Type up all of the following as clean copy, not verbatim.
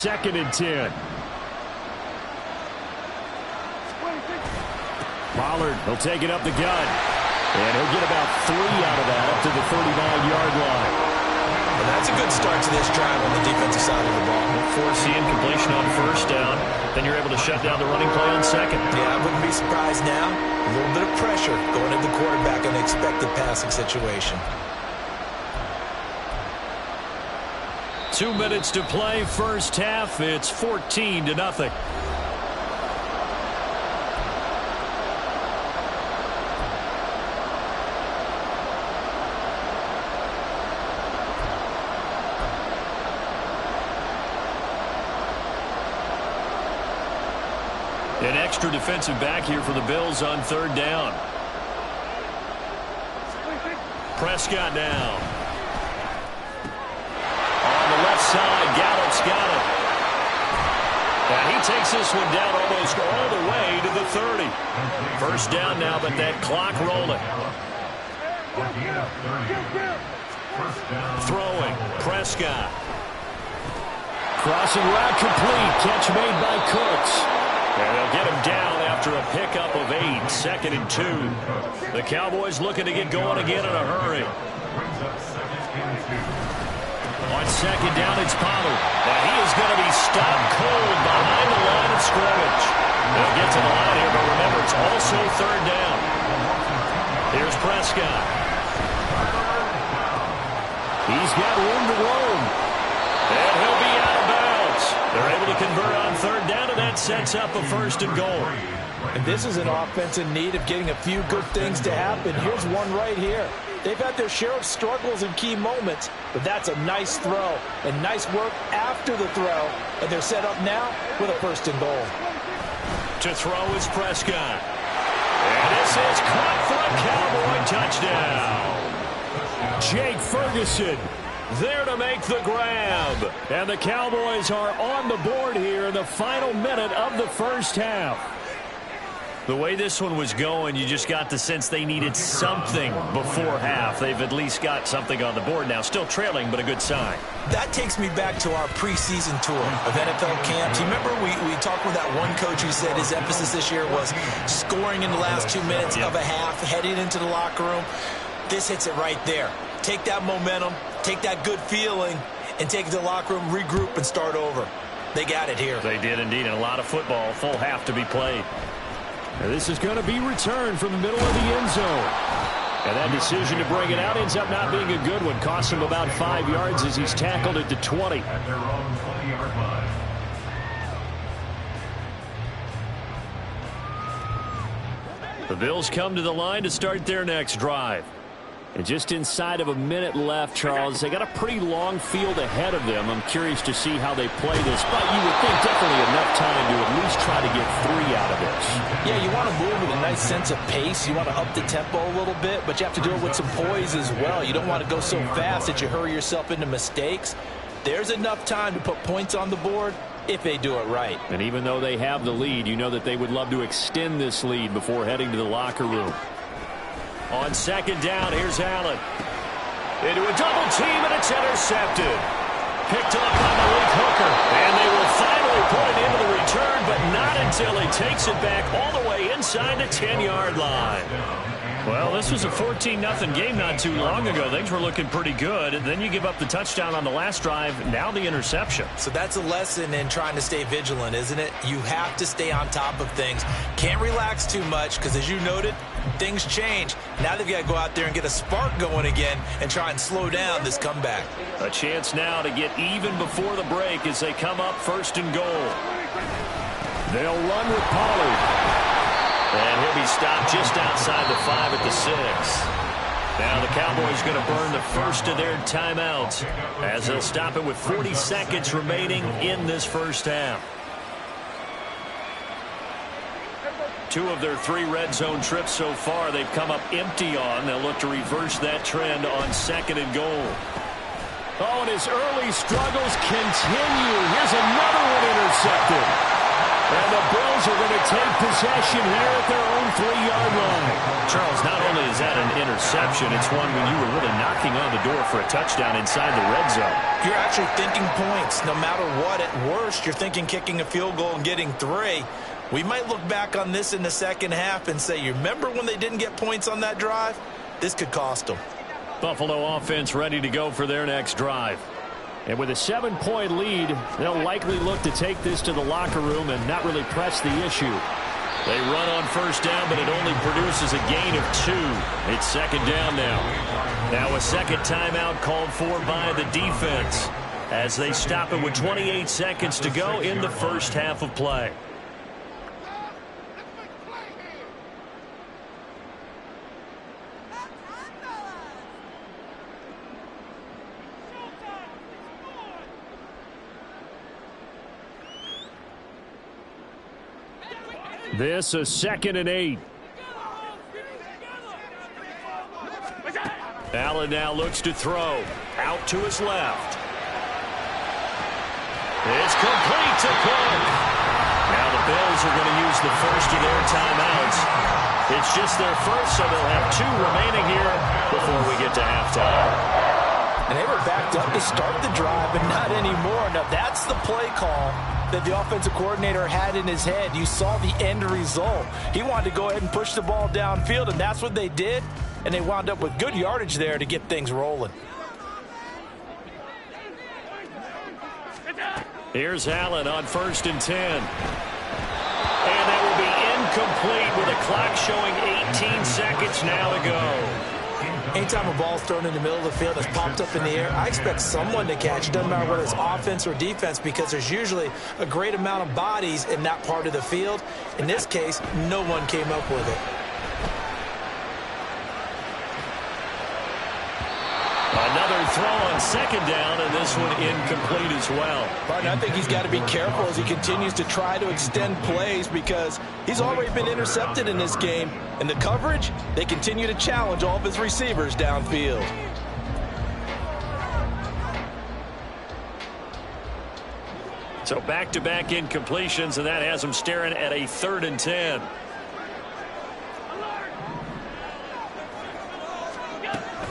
2nd and 10. Pollard, he'll take it up the gut. And he'll get about 3 out of that up to the 39-yard line. Well, that's a good start to this drive on the defensive side of the ball. Force the incompletion on 1st down. Then you're able to shut down the running play on 2nd. Yeah, I wouldn't be surprised now. A little bit of pressure going at the quarterback in the expected passing situation. 2 minutes to play, 1st half. It's 14-0. An extra defensive back here for the Bills on 3rd down. Prescott down. On the left side, Gallup's got it. And he takes this one down almost all the way to the 30. 1st down now, but that clock rolling. Throwing, Prescott. Crossing route complete. Catch made by Cooks. And they'll get him down after a pickup of 8. 2nd and 2. The Cowboys looking to get going again in a hurry. On 2nd down, it's Pollard. And he is going to be stopped cold behind the line of scrimmage. They'll get to the line here, but remember, it's also 3rd down. Here's Prescott. He's got room to roam. And he'll be out of bounds. They're able to convert on 3rd down, and that sets up a 1st and goal. And this is an offense in need of getting a few good things to happen. Here's one right here. They've had their share of struggles in key moments, but that's a nice throw and nice work after the throw. And they're set up now with a 1st and goal. To throw is Prescott. And this is caught for a Cowboy touchdown. Jake Ferguson there to make the grab. And the Cowboys are on the board here in the final minute of the 1st half. The way this one was going, you just got the sense they needed something before half. They've at least got something on the board now. Still trailing, but a good sign. That takes me back to our preseason tour of NFL camps. You remember we talked with that one coach who said his emphasis this year was scoring in the last 2 minutes of a half, heading into the locker room. This hits it right there. Take that momentum, take that good feeling, and take it to the locker room, regroup, and start over. They got it here. They did indeed, and a lot of football, full half to be played. And this is going to be returned from the middle of the end zone. And that decision to bring it out ends up not being a good one. Costs him about 5 yards as he's tackled at the 20. The Bills come to the line to start their next drive. And just inside of a minute left, Charles. They got a pretty long field ahead of them. I'm curious to see how they play this. But you would think definitely enough time to at least try to get 3 out of this. Yeah, you want to move with a nice sense of pace. You want to up the tempo a little bit, but you have to do it with some poise as well. You don't want to go so fast that you hurry yourself into mistakes. There's enough time to put points on the board if they do it right. And even though they have the lead, you know that they would love to extend this lead before heading to the locker room. On 2nd down, here's Allen. Into a double team, and it's intercepted. Picked up by Malik Hooker. And they will finally put it into the return, but not until he takes it back all the way inside the 10-yard line. Well, this was a 14-0 game not too long ago. Things were looking pretty good. And then you give up the touchdown on the last drive. Now the interception. So that's a lesson in trying to stay vigilant, isn't it? You have to stay on top of things. Can't relax too much because, as you noted, things change. Now they've got to go out there and get a spark going again and try and slow down this comeback. A chance now to get even before the break as they come up 1st and goal. They'll run with Pollard. And he'll be stopped just outside the 5 at the 6. Now the Cowboys going to burn the first of their timeouts as they'll stop it with 40 seconds remaining in this 1st half. 2 of their 3 red zone trips so far they've come up empty on. They'll look to reverse that trend on 2nd and goal. Oh, and his early struggles continue. Here's another one intercepted. And the Bills are going to take possession here at their own 3-yard line. Charles, not only is that an interception, it's one when you were really knocking on the door for a touchdown inside the red zone. You're actually thinking points. No matter what, at worst, you're thinking kicking a field goal and getting 3. We might look back on this in the second half and say, you remember when they didn't get points on that drive? This could cost them. Buffalo offense ready to go for their next drive. And with a 7-point lead, they'll likely look to take this to the locker room and not really press the issue. They run on first down, but it only produces a gain of 2. It's second down now. Now a second timeout called for by the defense as they stop it with 28 seconds to go in the first half of play. This a 2nd and 8. Allen now looks to throw. Out to his left. It's complete to Cook. Now the Bills are going to use the first of their timeouts. It's just their first, so they'll have 2 remaining here before we get to halftime. And they were backed up to start the drive, but not anymore. Now, that's the play call that the offensive coordinator had in his head. You saw the end result. He wanted to go ahead and push the ball downfield, and that's what they did. And they wound up with good yardage there to get things rolling. Here's Allen on 1st and 10. And that will be incomplete with a clock showing 18 seconds now to go. Anytime a ball's thrown in the middle of the field that's popped up in the air, I expect someone to catch it. Doesn't matter whether it's offense or defense, because there's usually a great amount of bodies in that part of the field. In this case, no one came up with it. Another throw on 2nd down, and this one incomplete as well. But I think he's got to be careful as he continues to try to extend plays, because he's already been intercepted in this game. And the coverage, they continue to challenge all of his receivers downfield. So back-to-back incompletions, and that has him staring at a 3rd and 10.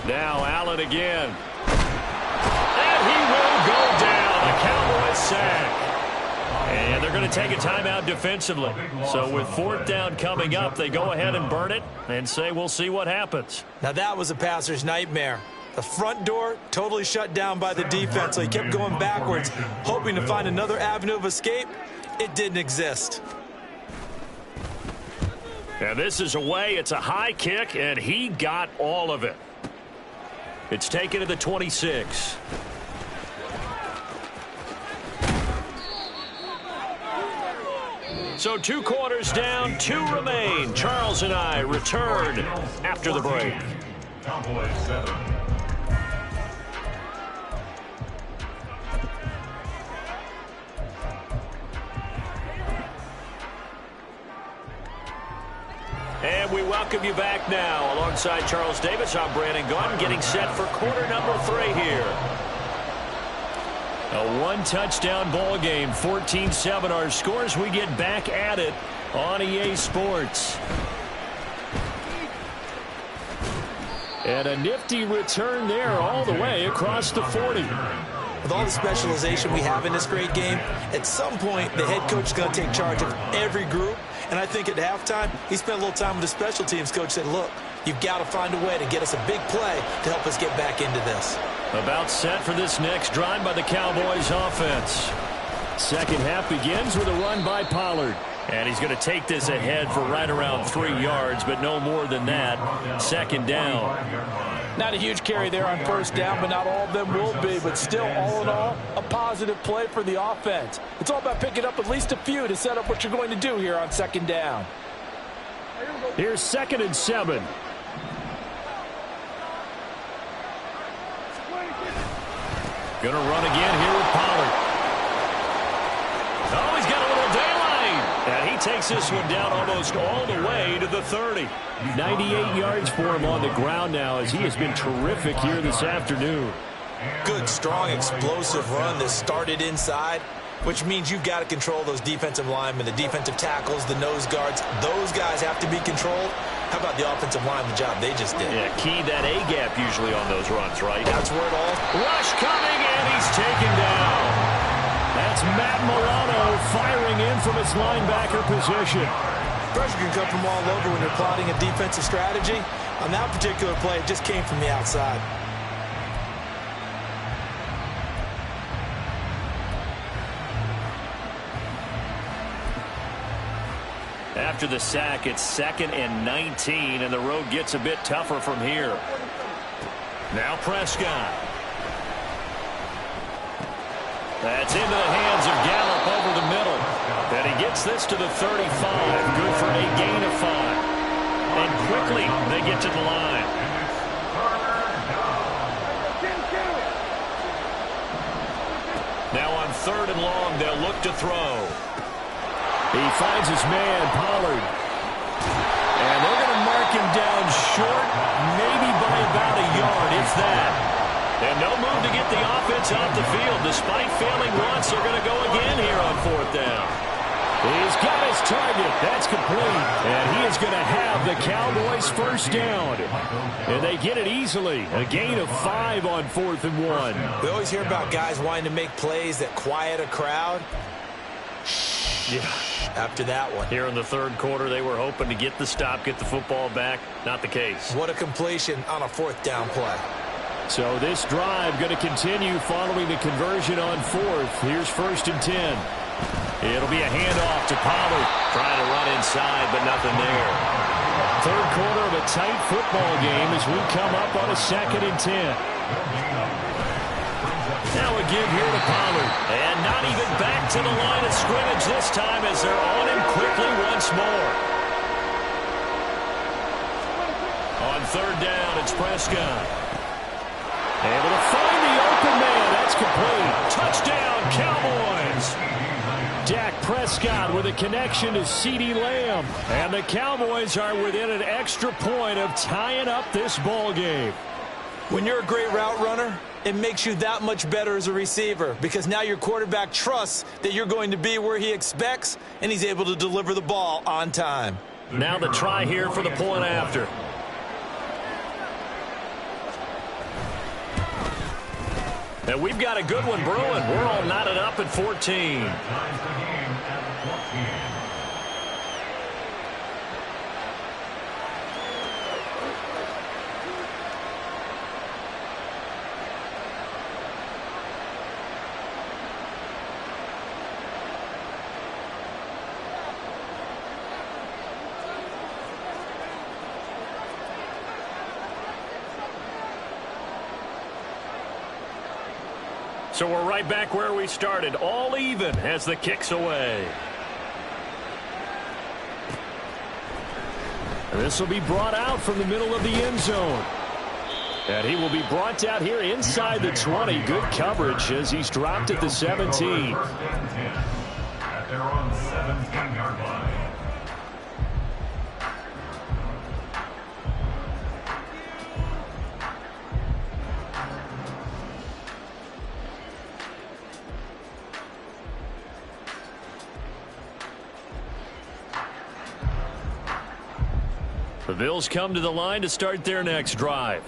Now Allen again. And he will go down. A Cowboys sack. And they're going to take a timeout defensively. So with 4th down coming up, they go ahead and burn it and say we'll see what happens. Now that was a passer's nightmare. The front door totally shut down by the defense, so he kept going backwards, hoping to find another avenue of escape. It didn't exist. And this is away. It's a high kick, and he got all of it. It's taken to the 26. So 2 quarters down, 2 remain. Charles and I return after the break. Cowboys 7. And we welcome you back now. Alongside Charles Davis, I'm Brandon Gunn, getting set for quarter number 3 here. A 1-touchdown ball game, 14-7 our scores. We get back at it on EA Sports. And a nifty return there all the way across the 40. With all the specialization we have in this great game, at some point the head coach is going to take charge of every group. And I think at halftime, he spent a little time with the special teams coach, said, look, you've got to find a way to get us a big play to help us get back into this. About set for this next drive by the Cowboys offense. Second half begins with a run by Pollard. And he's going to take this ahead for right around 3 yards, but no more than that. 2nd down. Not a huge carry there on 1st down, but not all of them will be. But still, all in all, a positive play for the offense. It's all about picking up at least a few to set up what you're going to do here on 2nd down. Here's 2nd and 7. Going to run again here with Pollard. Oh, he's got a little daylight. And he takes this one down almost all the way to the 30. 98 yards for him on the ground now, as he has been terrific here this afternoon. Good, strong, explosive run that started inside. which means you've got to control those defensive linemen, the defensive tackles, the nose guards. Those guys have to be controlled. How about the offensive line, the job they just did? Yeah, key that A-gap usually on those runs, right? That's where it all... Rush coming, and he's taken down. That's Matt Milano firing in from his linebacker position. Pressure can come from all over when you're plotting a defensive strategy. On that particular play, it just came from the outside. After the sack, it's 2nd and 19, and the road gets a bit tougher from here. Now Prescott. That's into the hands of Gallup over the middle. And he gets this to the 35. Good for a gain of 5. And quickly, they get to the line. Now on 3rd and long, they'll look to throw. He finds his man, Pollard. And they're going to mark him down short, maybe by about a yard, if that. And no move to get the offense off the field. Despite failing once, they're going to go again here on 4th down. He's got his target. That's complete. And he is going to have the Cowboys first down. And they get it easily. A gain of 5 on 4th and 1. We always hear about guys wanting to make plays that quiet a crowd. Yeah. After that one. Here in the 3rd quarter, they were hoping to get the stop, get the football back. Not the case. What a completion on a 4th down play. So this drive going to continue following the conversion on 4th. Here's 1st and 10. It'll be a handoff to Pollard. Trying to run inside, but nothing there. 3rd quarter of a tight football game as we come up on a 2nd and 10. Now a give here to Pollard. And not even back to the line of scrimmage this time as they're on him quickly once more. On 3rd down, it's Prescott. Able to find the open man. That's complete. Touchdown, Cowboys. Dak Prescott with a connection to CeeDee Lamb. And the Cowboys are within an extra point of tying up this ball game. When you're a great route runner, it makes you that much better as a receiver because now your quarterback trusts that you're going to be where he expects, and he's able to deliver the ball on time. Now the try here for the point after. And we've got a good one brewing. We're all knotted up at 14. So we're right back where we started, all even as the kick's away. This will be brought out from the middle of the end zone. And he will be brought out here inside the 20. Good coverage as he's dropped at the 17. At their own 17-yard line. The Bills come to the line to start their next drive.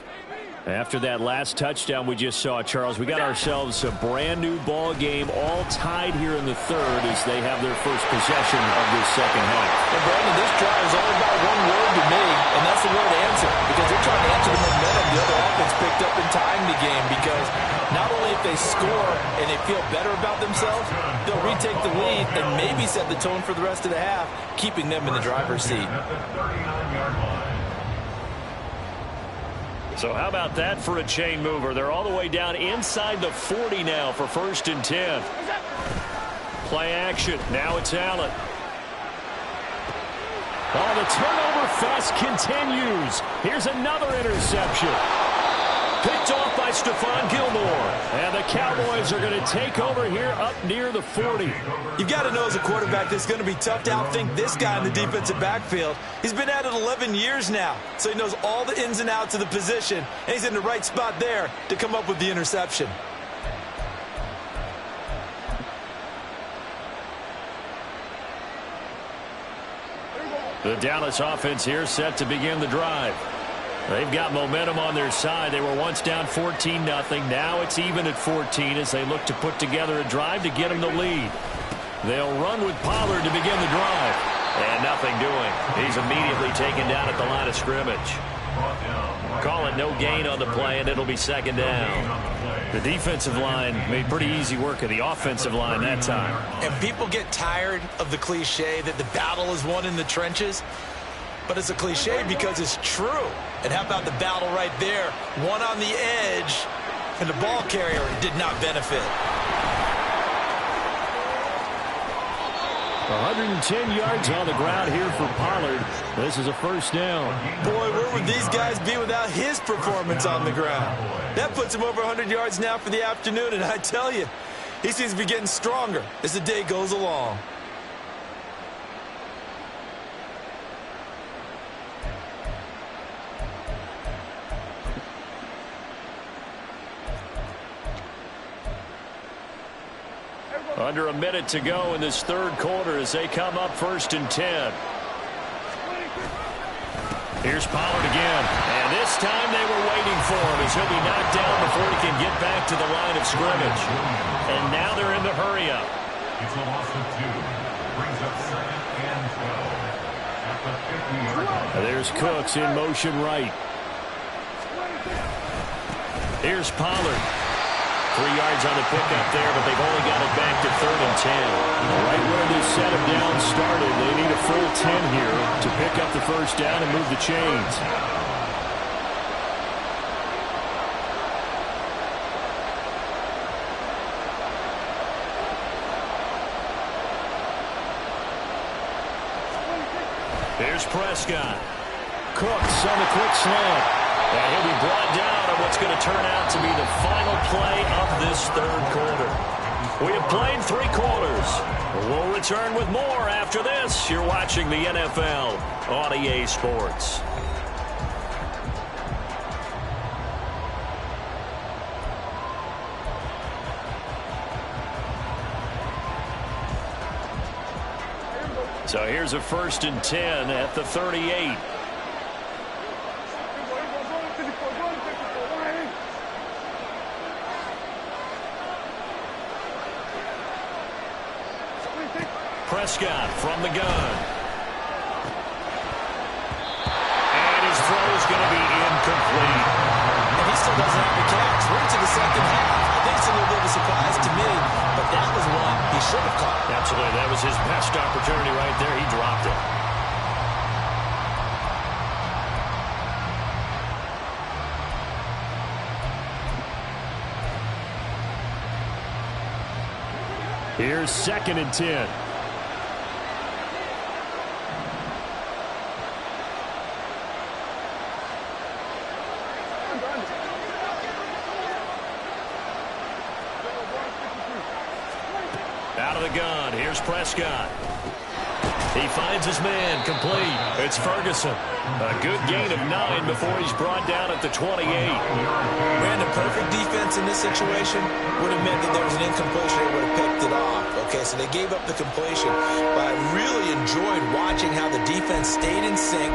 After that last touchdown we just saw, Charles, we got ourselves a brand new ball game, all tied here in the 3rd as they have their first possession of this 2nd half. And Brandon, this drive is only about one word to me, and that's the word answer, because they're trying to answer the momentum the other offense picked up in tying the game, because not only if they score and they feel better about themselves, they'll retake the lead and maybe set the tone for the rest of the half, keeping them in the driver's seat. So how about that for a chain mover? They're all the way down inside the 40 now for 1st and 10. Play action. Now it's Allen. Oh, the turnover fest continues. Here's another interception. Picked off by Stephon Gilmore. And the Cowboys are going to take over here up near the 40. You've got to know as a quarterback that it's going to be tough to outthink this guy in the defensive backfield. He's been at it 11 years now, so he knows all the ins and outs of the position, and he's in the right spot there to come up with the interception. The Dallas offense here set to begin the drive. They've got momentum on their side. They were once down 14-0. Now it's even at 14 as they look to put together a drive to get them the lead. They'll run with Pollard to begin the drive. And nothing doing. He's immediately taken down at the line of scrimmage. Call it no gain on the play, and it'll be second down. The defensive line made pretty easy work of the offensive line that time. And people get tired of the cliche that the battle is won in the trenches. But it's a cliche because it's true. And how about the battle right there? One on the edge, and the ball carrier did not benefit. 110 yards on the ground here for Pollard. This is a first down. Boy, where would these guys be without his performance on the ground? That puts him over 100 yards now for the afternoon, and I tell you, he seems to be getting stronger as the day goes along. Under a minute to go in this third quarter as they come up 1st and 10. Here's Pollard again. And this time they were waiting for him as he'll be knocked down before he can get back to the line of scrimmage. And now they're in the hurry up. It's a loss of 2. Brings up 2nd and 12. At the 50-yard line. There's Cooks in motion right. Here's Pollard. 3 yards on the pickup there, but they've only got it back to 3rd and 10. Right where they set him down started, they need a full 10 here to pick up the first down and move the chains. Here's Prescott. Cooks on the quick slant. And he'll be brought down on what's going to turn out to be the final play of this third quarter. We have played 3 quarters. We'll return with more after this. You're watching the NFL on EA Sports. So here's a 1st and 10 at the 38. Prescott from the gun. And his throw is going to be incomplete. And he still doesn't have the catch. We're into the second half. I think it's a little bit of a surprise to me, but that was one he should have caught. Absolutely. That was his best opportunity right there. He dropped it. Here's 2nd and 10. Out of the gun. Here's Prescott. He finds his man complete. It's Ferguson. A good gain of 9 before he's brought down at the 28. Ran the perfect defense in this situation. Would have meant that there was an incompletion. They would have picked it off. Okay, so they gave up the completion. But I really enjoyed watching how the defense stayed in sync,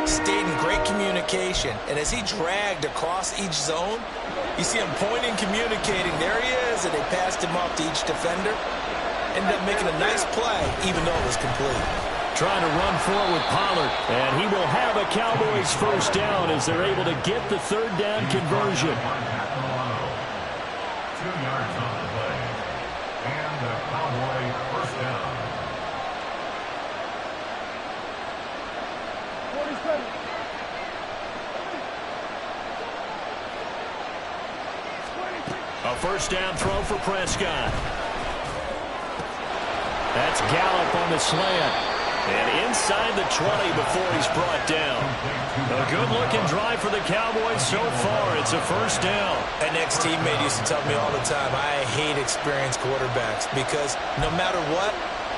stayed in great communication. And as he dragged across each zone, you see him pointing, communicating. There he is, and they passed him off to each defender. Ended up making a nice play, even though it was complete. Trying to run forward with Pollard, and he will have a Cowboys first down as they're able to get the third down conversion. 2 yards on the play. And the Cowboy first down. 47. A first down throw for Prescott. That's Gallup on the slant. And inside the 20 before he's brought down. A good-looking drive for the Cowboys so far. It's a first down. An ex-teammate used to tell me all the time, I hate experienced quarterbacks because no matter what,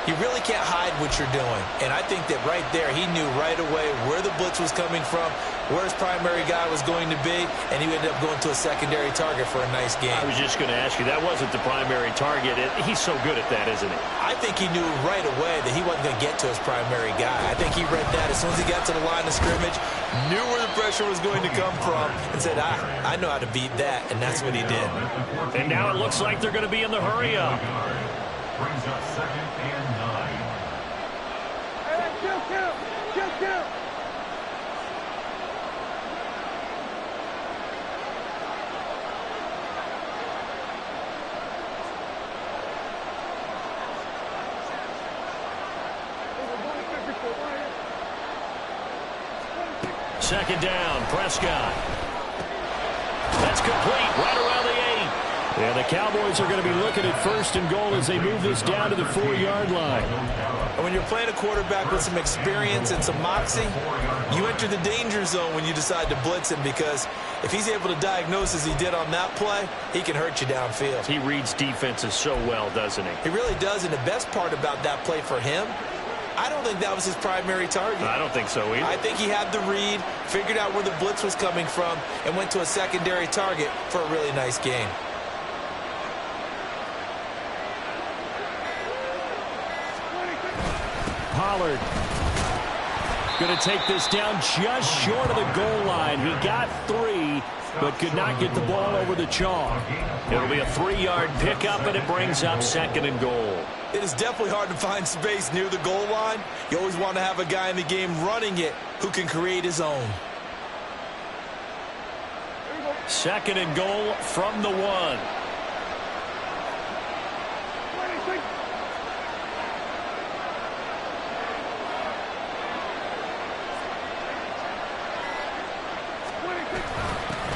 You really can't hide what you're doing. And I think that right there, he knew right away where the blitz was coming from, where his primary guy was going to be, and he ended up going to a secondary target for a nice game. I was just going to ask you, that wasn't the primary target. He's so good at that, isn't he? I think he knew right away that he wasn't going to get to his primary guy. I think he read that as soon as he got to the line of scrimmage, knew where the pressure was going to come from, and said, I know how to beat that, and that's what he did. And now it looks like they're going to be in the hurry-up. Brings up 2nd and 9. Count. Second down, Prescott. That's complete, right around the 8. Yeah, the Cowboys are going to be looking at 1st and goal as they move this down to the 4-yard line. And when you're playing a quarterback with some experience and some moxie, you enter the danger zone when you decide to blitz him, because if he's able to diagnose as he did on that play, he can hurt you downfield. He reads defenses so well, doesn't he? He really does, and the best part about that play for him, I don't think that was his primary target. I don't think so either. I think he had the read, figured out where the blitz was coming from, and went to a secondary target for a really nice gain. Pollard going to take this down just short of the goal line. He got 3, but could not get the ball over the chalk. It'll be a 3-yard pickup, and it brings up 2nd and goal. It is definitely hard to find space near the goal line. You always want to have a guy in the game running it who can create his own. 2nd and goal from the 1.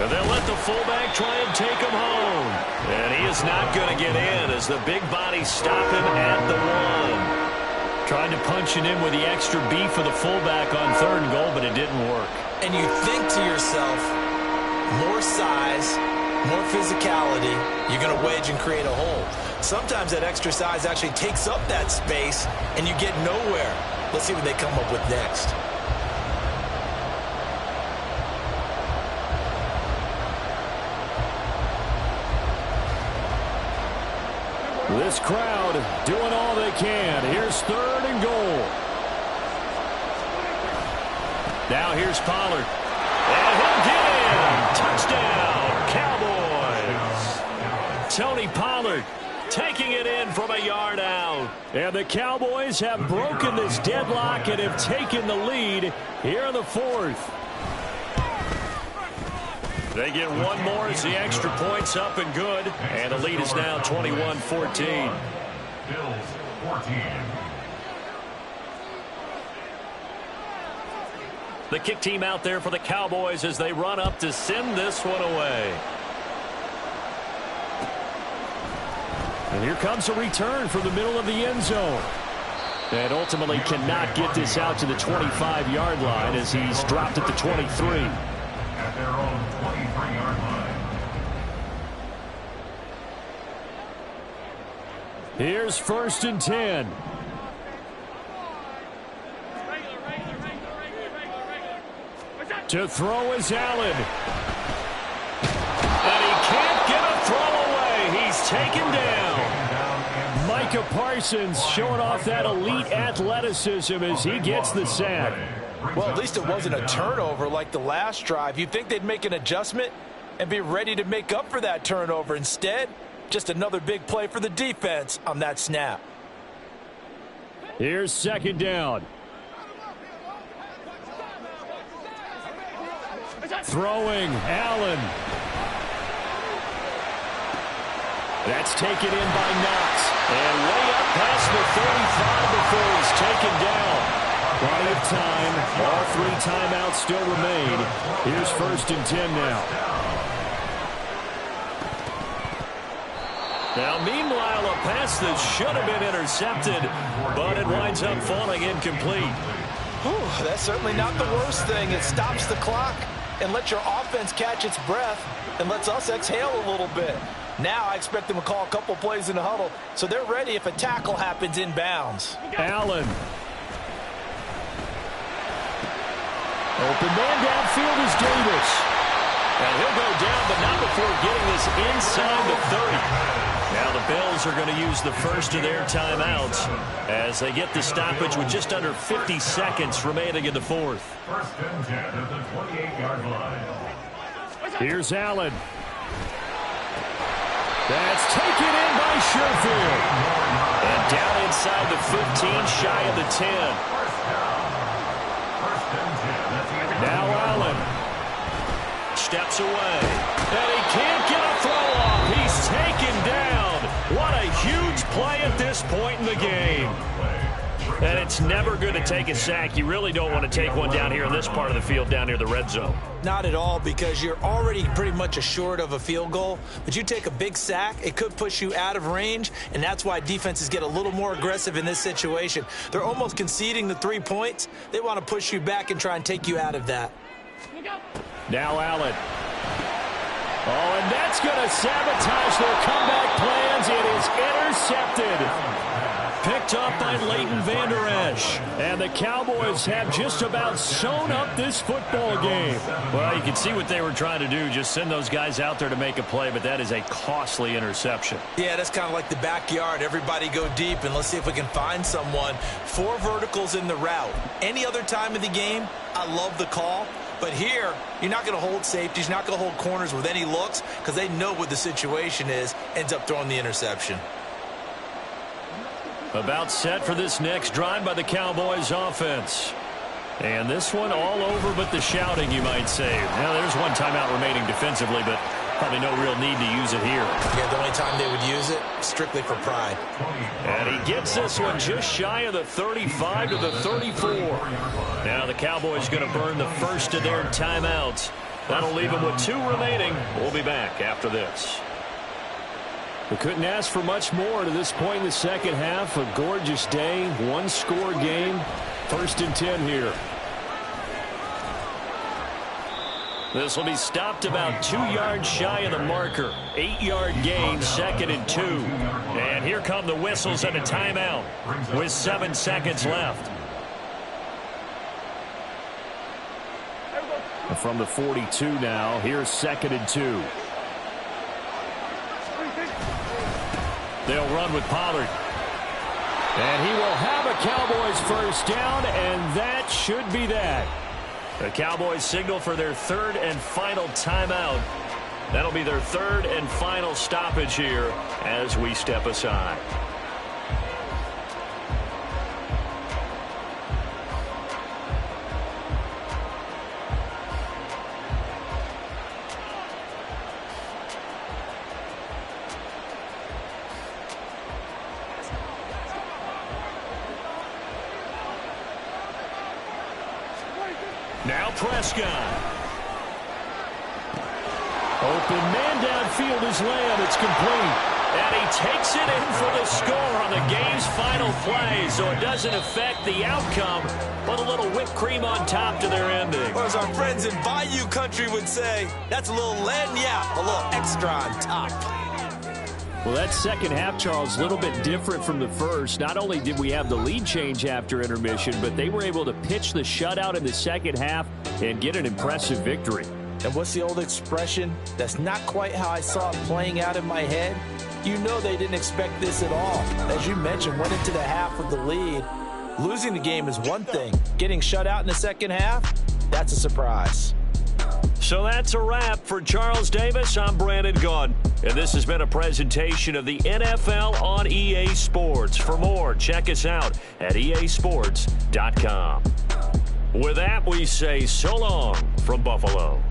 And they'll let the fullback try and take him home. And he is not going to get in as the big bodies stop him at the 1. Tried to punch it in with the extra beef for the fullback on 3rd and goal, but it didn't work. And you think to yourself, more size, more physicality, you're going to wedge and create a hole. Sometimes that extra size actually takes up that space, and you get nowhere. Let's see what they come up with next. This crowd doing all they can. Here's 3rd and goal. Now here's Pollard. And he'll get in. Touchdown, Cowboys. Tony Pollard taking it in from a yard out. And the Cowboys have broken this deadlock and have taken the lead here in the 4th. They get one more as the extra point's up and good. And the lead is now 21-14. Bills 14. The kick team out there for the Cowboys as they run up to send this one away. And here comes a return from the middle of the end zone. And ultimately cannot get this out to the 25-yard line as he's dropped at the 23. At their own 23-yard line. Here's 1st and 10. To throw is Allen. And he can't get a throw away. He's taken down. Micah Parsons showing off that elite athleticism as he gets the sack. Well, at least it wasn't a turnover like the last drive. You'd think they'd make an adjustment and be ready to make up for that turnover. Instead, just another big play for the defense on that snap. Here's 2nd down. Throwing, Allen. That's taken in by Knox. And way up past the 35 before he's taken down. Plenty of time. All 3 timeouts still remain. Here's 1st and 10 now. Now, meanwhile, a pass that should have been intercepted, but it winds up falling incomplete. Whew, that's certainly not the worst thing. It stops the clock and lets your offense catch its breath and lets us exhale a little bit. Now I expect them to call a couple plays in the huddle, so they're ready if a tackle happens inbounds. Allen. Open man downfield is Davis. And he'll go down, but not before getting this inside the 30. Now the Bills are going to use the first of their timeouts as they get the stoppage with just under 50 seconds remaining in the fourth. First and 10 at the 28-yard line. Here's Allen. That's taken in by Sherfield. And down inside the 15, shy of the 10. Now Allen steps away. And he can't get a throw off. He's taken down. What a huge play at this point in the game. And it's never good to take a sack. You really don't want to take one down here in this part of the field, down near the red zone. Not at all, because you're already pretty much assured of a field goal. But you take a big sack, it could push you out of range, and that's why defenses get a little more aggressive in this situation. They're almost conceding the 3 points. They want to push you back and try and take you out of that. Now Allen. Oh, and that's going to sabotage their comeback plans. It is intercepted. Picked up by Leighton Vander Esch. And the Cowboys have just about sewn up this football game. Well, you can see what they were trying to do. Just send those guys out there to make a play, but that is a costly interception. Yeah, that's kind of like the backyard. Everybody go deep, and let's see if we can find someone. 4 verticals in the route. Any other time of the game, I love the call. But here, you're not going to hold safeties, you're not going to hold corners with any looks because they know what the situation is, ends up throwing the interception. About set for this next drive by the Cowboys offense. And this one all over but the shouting, you might say. Now, there's one timeout remaining defensively, but probably no real need to use it here. Yeah, the only time they would use it, strictly for pride. And he gets this one just shy of the 35 to the 34. Now the Cowboys going to burn the first of their timeouts. That'll leave them with 2 remaining. We'll be back after this. We couldn't ask for much more to this point in the second half. A gorgeous day, 1-score game. First and 10 here. This will be stopped about 2 yards shy of the marker. 8-yard gain, 2nd and 2. And here come the whistles and a timeout with 7 seconds left. And from the 42 now, here's 2nd and 2. They'll run with Pollard. And he will have a Cowboys first down, and that should be that. The Cowboys signal for their 3rd and final timeout. That'll be their 3rd and final stoppage here as we step aside. Now Prescott. Open man downfield is Lamb. It's complete. And he takes it in for the score on the game's final play. So it doesn't affect the outcome, but a little whipped cream on top to their ending. Or as our friends in Bayou Country would say, that's a little lagniappe, a little extra on top. Well, that second half, Charles, a little bit different from the first. Not only did we have the lead change after intermission, but they were able to pitch the shutout in the second half and get an impressive victory. And what's the old expression? That's not quite how I saw it playing out in my head. You know they didn't expect this at all. As you mentioned, went into the half with the lead. Losing the game is one thing. Getting shut out in the second half, that's a surprise. So that's a wrap for Charles Davis. I'm Brandon Gunn. And this has been a presentation of the NFL on EA Sports. For more, check us out at easports.com. With that, we say so long from Buffalo.